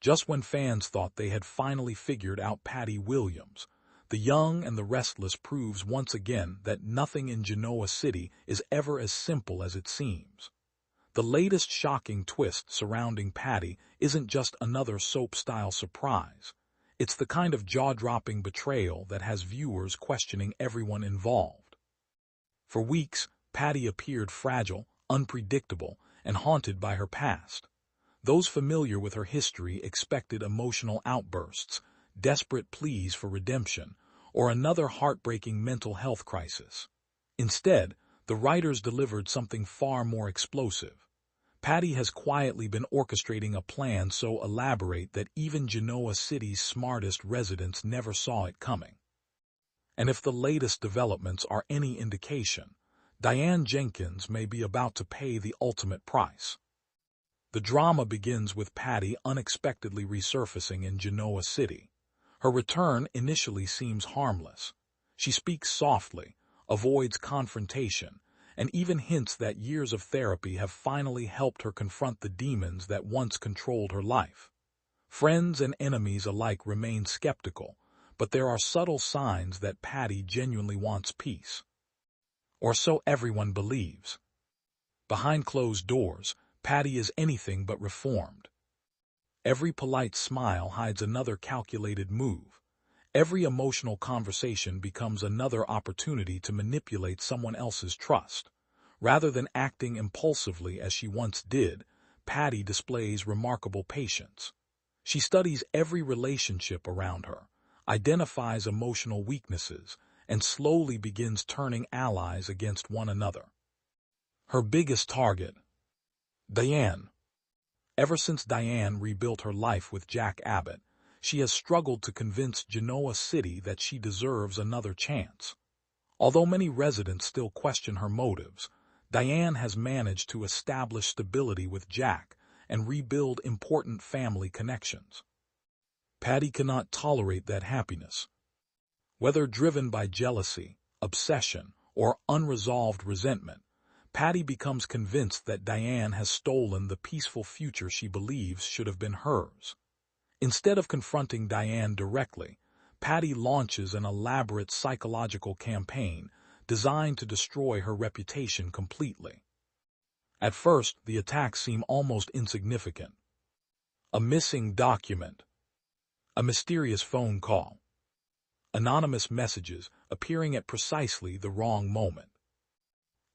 Just when fans thought they had finally figured out Patty Williams, The Young and the Restless proves once again that nothing in Genoa City is ever as simple as it seems. The latest shocking twist surrounding Patty isn't just another soap-style surprise. It's the kind of jaw-dropping betrayal that has viewers questioning everyone involved. For weeks, Patty appeared fragile, unpredictable, and haunted by her past. Those familiar with her history expected emotional outbursts, desperate pleas for redemption, or another heartbreaking mental health crisis. Instead, the writers delivered something far more explosive. Patty has quietly been orchestrating a plan so elaborate that even Genoa City's smartest residents never saw it coming. And if the latest developments are any indication, Diane Jenkins may be about to pay the ultimate price. The drama begins with Patty unexpectedly resurfacing in Genoa City. Her return initially seems harmless. She speaks softly, avoids confrontation, and even hints that years of therapy have finally helped her confront the demons that once controlled her life. Friends and enemies alike remain skeptical, but there are subtle signs that Patty genuinely wants peace. Or so everyone believes. Behind closed doors, Patty is anything but reformed. Every polite smile hides another calculated move. Every emotional conversation becomes another opportunity to manipulate someone else's trust. Rather than acting impulsively as she once did, Patty displays remarkable patience. She studies every relationship around her, identifies emotional weaknesses, and slowly begins turning allies against one another. Her biggest target, Diane. Ever since Diane rebuilt her life with Jack Abbott, she has struggled to convince Genoa City that she deserves another chance. Although many residents still question her motives, Diane has managed to establish stability with Jack and rebuild important family connections. Patty cannot tolerate that happiness. Whether driven by jealousy, obsession, or unresolved resentment, Patty becomes convinced that Diane has stolen the peaceful future she believes should have been hers. Instead of confronting Diane directly, Patty launches an elaborate psychological campaign designed to destroy her reputation completely. At first, the attacks seem almost insignificant. A missing document, a mysterious phone call, anonymous messages appearing at precisely the wrong moment.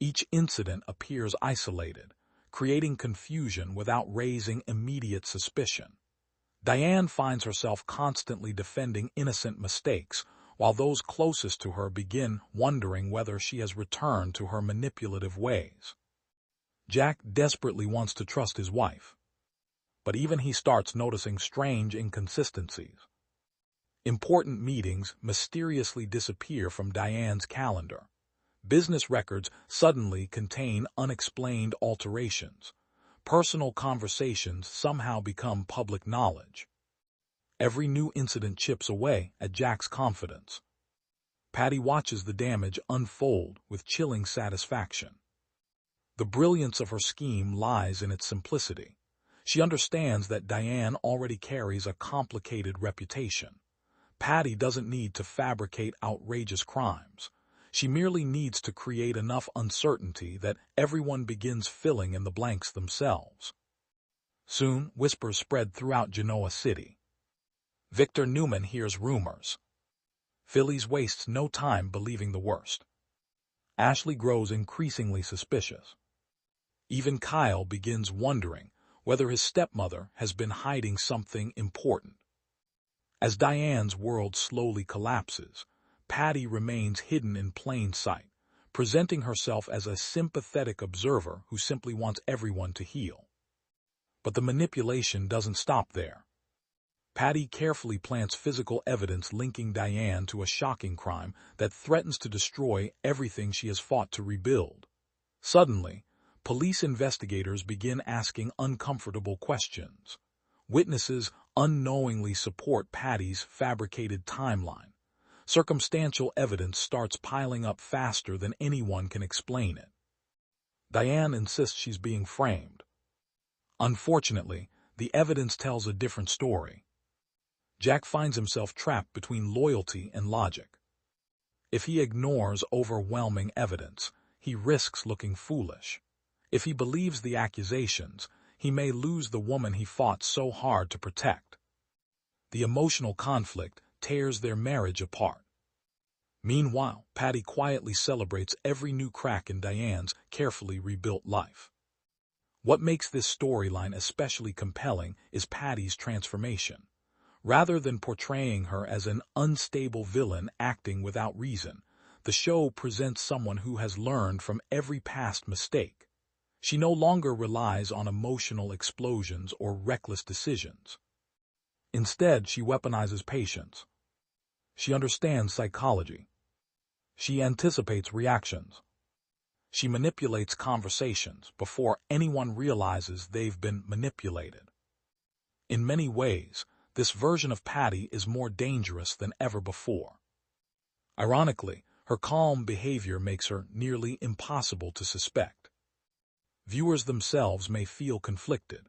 Each incident appears isolated, creating confusion without raising immediate suspicion. Diane finds herself constantly defending innocent mistakes, while those closest to her begin wondering whether she has returned to her manipulative ways. Jack desperately wants to trust his wife, but even he starts noticing strange inconsistencies. Important meetings mysteriously disappear from Diane's calendar. Business records suddenly contain unexplained alterations. Personal conversations somehow become public knowledge. Every new incident chips away at Jack's confidence. Patty watches the damage unfold with chilling satisfaction. The brilliance of her scheme lies in its simplicity. She understands that Diane already carries a complicated reputation. Patty doesn't need to fabricate outrageous crimes. She merely needs to create enough uncertainty that everyone begins filling in the blanks themselves. Soon, whispers spread throughout Genoa City. Victor Newman hears rumors. Phyllis wastes no time believing the worst. Ashley grows increasingly suspicious. Even Kyle begins wondering whether his stepmother has been hiding something important. As Diane's world slowly collapses, Patty remains hidden in plain sight, presenting herself as a sympathetic observer who simply wants everyone to heal. But the manipulation doesn't stop there. Patty carefully plants physical evidence linking Diane to a shocking crime that threatens to destroy everything she has fought to rebuild. Suddenly, police investigators begin asking uncomfortable questions. Witnesses unknowingly support Patty's fabricated timeline. Circumstantial evidence starts piling up faster than anyone can explain it. Diane insists she's being framed. Unfortunately, the evidence tells a different story. Jack finds himself trapped between loyalty and logic. If he ignores overwhelming evidence, he risks looking foolish. If he believes the accusations, he may lose the woman he fought so hard to protect. The emotional conflict tears their marriage apart. Meanwhile, Patty quietly celebrates every new crack in Diane's carefully rebuilt life. What makes this storyline especially compelling is Patty's transformation. Rather than portraying her as an unstable villain acting without reason, the show presents someone who has learned from every past mistake. She no longer relies on emotional explosions or reckless decisions. Instead, she weaponizes patience. She understands psychology. She anticipates reactions. She manipulates conversations before anyone realizes they've been manipulated. In many ways, this version of Patty is more dangerous than ever before. Ironically, her calm behavior makes her nearly impossible to suspect. Viewers themselves may feel conflicted.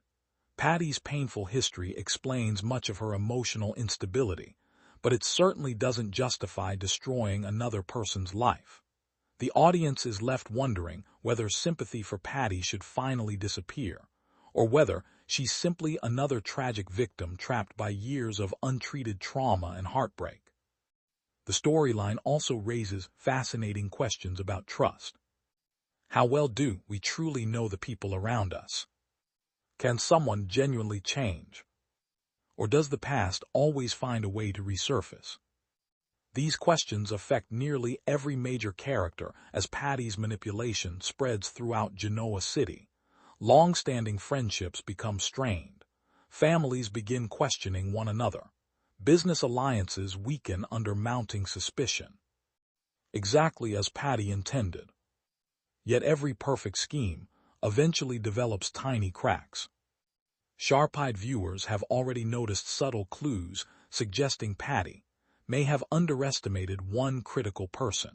Patty's painful history explains much of her emotional instability, but it certainly doesn't justify destroying another person's life. The audience is left wondering whether sympathy for Patty should finally disappear, or whether she's simply another tragic victim trapped by years of untreated trauma and heartbreak. The storyline also raises fascinating questions about trust. How well do we truly know the people around us? Can someone genuinely change? Or does the past always find a way to resurface? These questions affect nearly every major character as Patty's manipulation spreads throughout Genoa City. Long-standing friendships become strained. Families begin questioning one another. Business alliances weaken under mounting suspicion. Exactly as Patty intended. Yet every perfect scheme eventually develops tiny cracks. Sharp-eyed viewers have already noticed subtle clues suggesting Patty may have underestimated one critical person.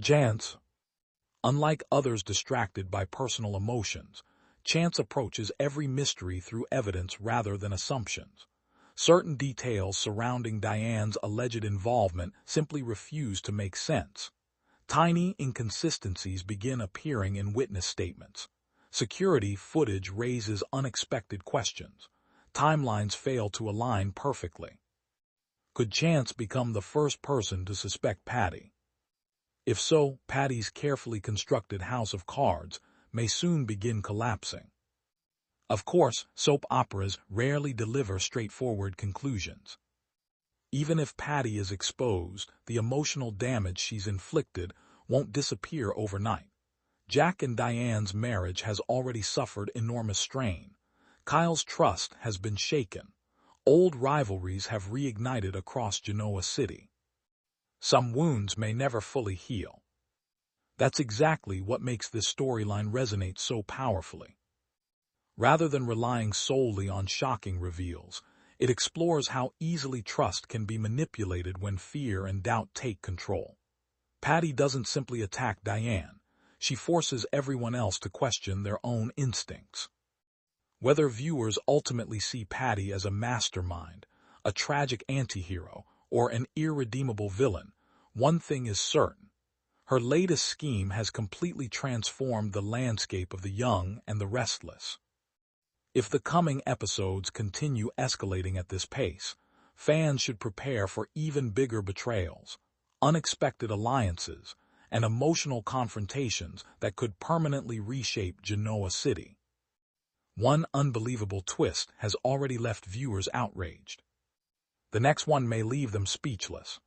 Chance. Unlike others distracted by personal emotions, Chance approaches every mystery through evidence rather than assumptions. Certain details surrounding Diane's alleged involvement simply refuse to make sense. Tiny inconsistencies begin appearing in witness statements. Security footage raises unexpected questions. Timelines fail to align perfectly. Could Chance become the first person to suspect Patty? If so, Patty's carefully constructed house of cards may soon begin collapsing. Of course, soap operas rarely deliver straightforward conclusions. Even if Patty is exposed, the emotional damage she's inflicted won't disappear overnight. Jack and Diane's marriage has already suffered enormous strain. Kyle's trust has been shaken. Old rivalries have reignited across Genoa City. Some wounds may never fully heal. That's exactly what makes this storyline resonate so powerfully. Rather than relying solely on shocking reveals, it explores how easily trust can be manipulated when fear and doubt take control. Patty doesn't simply attack Diane. She forces everyone else to question their own instincts. Whether viewers ultimately see Patty as a mastermind, a tragic anti-hero, or an irredeemable villain, one thing is certain. Her latest scheme has completely transformed the landscape of the young and the restless. If the coming episodes continue escalating at this pace, fans should prepare for even bigger betrayals, unexpected alliances, and emotional confrontations that could permanently reshape Genoa City. One unbelievable twist has already left viewers outraged. The next one may leave them speechless.